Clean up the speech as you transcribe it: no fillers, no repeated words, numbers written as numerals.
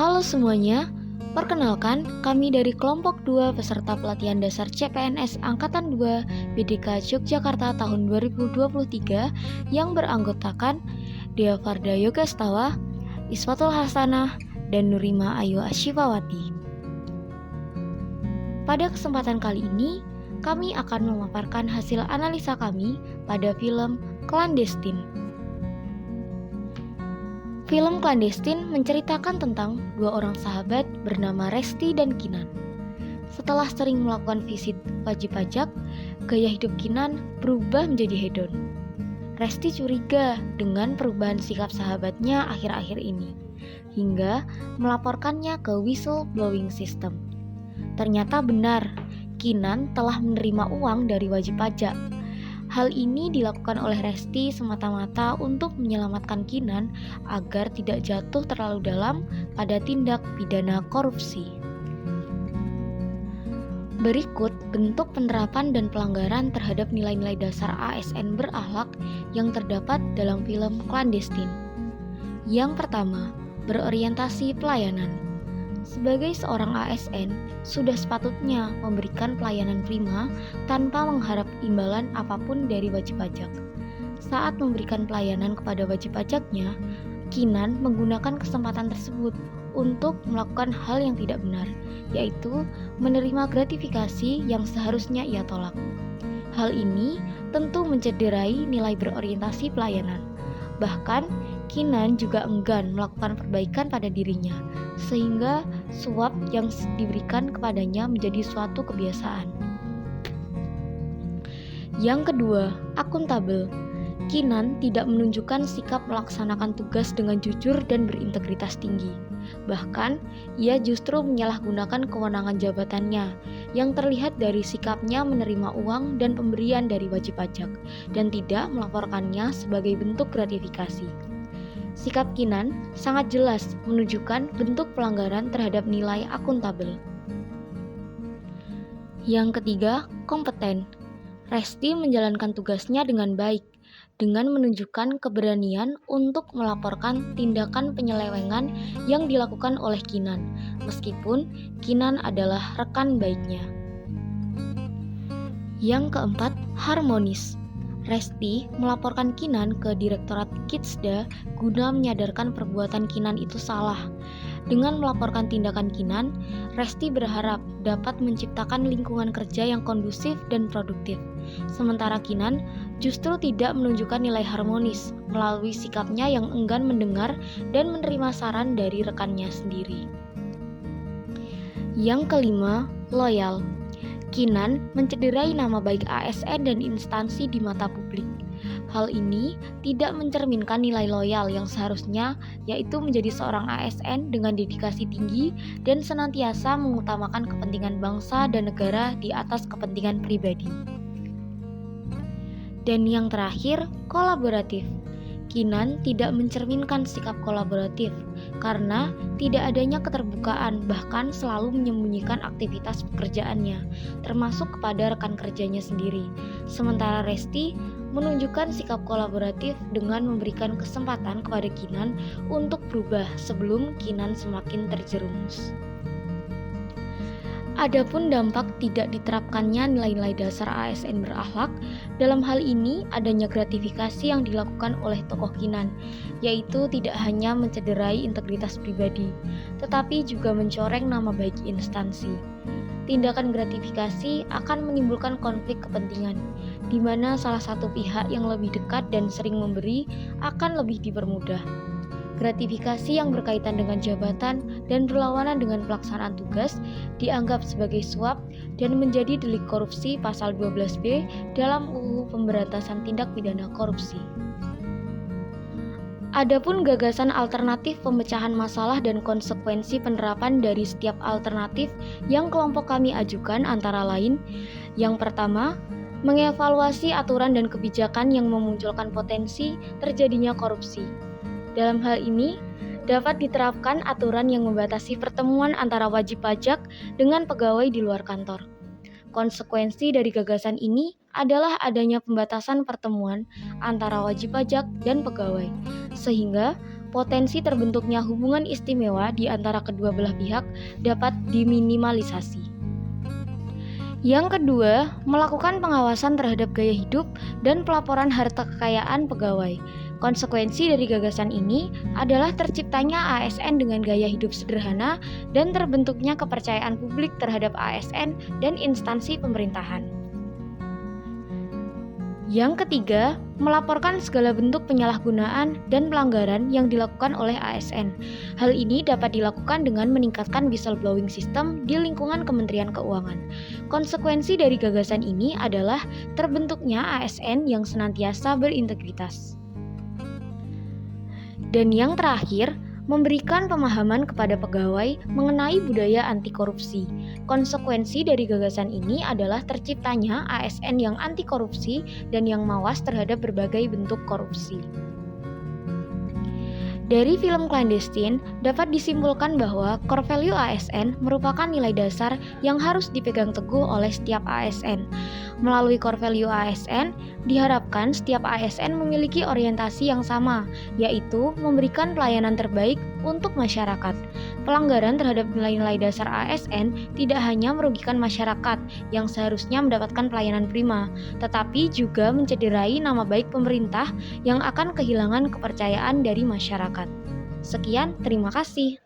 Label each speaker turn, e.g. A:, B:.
A: Halo semuanya, perkenalkan kami dari kelompok 2 peserta pelatihan dasar CPNS Angkatan 2 BDK Yogyakarta tahun 2023 yang beranggotakan Dea Farda Yogastawa, Isfatul Hasanah, dan Nurima Ayu Ashifawati. Pada kesempatan kali ini, kami akan memaparkan hasil analisa kami pada film Clandestine. Film Clandestine menceritakan tentang dua orang sahabat bernama Resti dan Kinan. Setelah sering melakukan visit wajib pajak, gaya hidup Kinan berubah menjadi hedon. Resti curiga dengan perubahan sikap sahabatnya akhir-akhir ini, hingga melaporkannya ke whistleblowing system. Ternyata benar, Kinan telah menerima uang dari wajib pajak. Hal ini dilakukan oleh Resti semata-mata untuk menyelamatkan Kinan agar tidak jatuh terlalu dalam pada tindak pidana korupsi. Berikut bentuk penerapan dan pelanggaran terhadap nilai-nilai dasar ASN berakhlak yang terdapat dalam film Clandestine. Yang pertama, berorientasi pelayanan. Sebagai seorang ASN, sudah sepatutnya memberikan pelayanan prima tanpa mengharap imbalan apapun dari wajib pajak. Saat memberikan pelayanan kepada wajib pajaknya, Kinan menggunakan kesempatan tersebut untuk melakukan hal yang tidak benar, yaitu menerima gratifikasi yang seharusnya ia tolak. Hal ini tentu mencederai nilai berorientasi pelayanan. Bahkan, Kinan juga enggan melakukan perbaikan pada dirinya, sehingga suap yang diberikan kepadanya menjadi suatu kebiasaan. Yang kedua, akuntabel. Kinan tidak menunjukkan sikap melaksanakan tugas dengan jujur dan berintegritas tinggi. Bahkan, ia justru menyalahgunakan kewenangan jabatannya, yang terlihat dari sikapnya menerima uang dan pemberian dari wajib pajak, dan tidak melaporkannya sebagai bentuk gratifikasi. Sikap Kinan sangat jelas menunjukkan bentuk pelanggaran terhadap nilai akuntabel. Yang ketiga, kompeten. Resti menjalankan tugasnya dengan baik, dengan menunjukkan keberanian untuk melaporkan tindakan penyelewengan yang dilakukan oleh Kinan, meskipun Kinan adalah rekan baiknya. Yang keempat, harmonis. Resti melaporkan Kinan ke Direktorat Kitsda guna menyadarkan perbuatan Kinan itu salah. Dengan melaporkan tindakan Kinan, Resti berharap dapat menciptakan lingkungan kerja yang kondusif dan produktif. Sementara Kinan justru tidak menunjukkan nilai harmonis melalui sikapnya yang enggan mendengar dan menerima saran dari rekannya sendiri. Yang kelima, loyal. Kinan mencederai nama baik ASN dan instansi di mata publik. Hal ini tidak mencerminkan nilai loyal yang seharusnya, yaitu menjadi seorang ASN dengan dedikasi tinggi dan senantiasa mengutamakan kepentingan bangsa dan negara di atas kepentingan pribadi. Dan yang terakhir, kolaboratif. Kinan tidak mencerminkan sikap kolaboratif karena tidak adanya keterbukaan, bahkan selalu menyembunyikan aktivitas pekerjaannya, termasuk kepada rekan kerjanya sendiri. Sementara Resti menunjukkan sikap kolaboratif dengan memberikan kesempatan kepada Kinan untuk berubah sebelum Kinan semakin terjerumus. Adapun dampak tidak diterapkannya nilai-nilai dasar ASN berakhlak, dalam hal ini adanya gratifikasi yang dilakukan oleh tokoh Kinan, yaitu tidak hanya mencederai integritas pribadi, tetapi juga mencoreng nama baik instansi. Tindakan gratifikasi akan menimbulkan konflik kepentingan, di mana salah satu pihak yang lebih dekat dan sering memberi akan lebih dipermudah. Gratifikasi yang berkaitan dengan jabatan dan berlawanan dengan pelaksanaan tugas dianggap sebagai suap dan menjadi delik korupsi pasal 12B dalam UU Pemberantasan Tindak Pidana Korupsi. Adapun gagasan alternatif pemecahan masalah dan konsekuensi penerapan dari setiap alternatif yang kelompok kami ajukan antara lain, yang pertama, mengevaluasi aturan dan kebijakan yang memunculkan potensi terjadinya korupsi. Dalam hal ini, dapat diterapkan aturan yang membatasi pertemuan antara wajib pajak dengan pegawai di luar kantor. Konsekuensi dari gagasan ini adalah adanya pembatasan pertemuan antara wajib pajak dan pegawai, sehingga potensi terbentuknya hubungan istimewa di antara kedua belah pihak dapat diminimalisasi. Yang kedua, melakukan pengawasan terhadap gaya hidup dan pelaporan harta kekayaan pegawai. Konsekuensi dari gagasan ini adalah terciptanya ASN dengan gaya hidup sederhana dan terbentuknya kepercayaan publik terhadap ASN dan instansi pemerintahan. Yang ketiga, melaporkan segala bentuk penyalahgunaan dan pelanggaran yang dilakukan oleh ASN. Hal ini dapat dilakukan dengan meningkatkan whistleblowing system di lingkungan Kementerian Keuangan. Konsekuensi dari gagasan ini adalah terbentuknya ASN yang senantiasa berintegritas. Dan yang terakhir, memberikan pemahaman kepada pegawai mengenai budaya anti korupsi. Konsekuensi dari gagasan ini adalah terciptanya ASN yang anti korupsi dan yang mawas terhadap berbagai bentuk korupsi. Dari film Clandestine, dapat disimpulkan bahwa core value ASN merupakan nilai dasar yang harus dipegang teguh oleh setiap ASN. Melalui core value ASN, diharapkan setiap ASN memiliki orientasi yang sama, yaitu memberikan pelayanan terbaik untuk masyarakat. Pelanggaran terhadap nilai-nilai dasar ASN tidak hanya merugikan masyarakat yang seharusnya mendapatkan pelayanan prima, tetapi juga mencederai nama baik pemerintah yang akan kehilangan kepercayaan dari masyarakat. Sekian, terima kasih.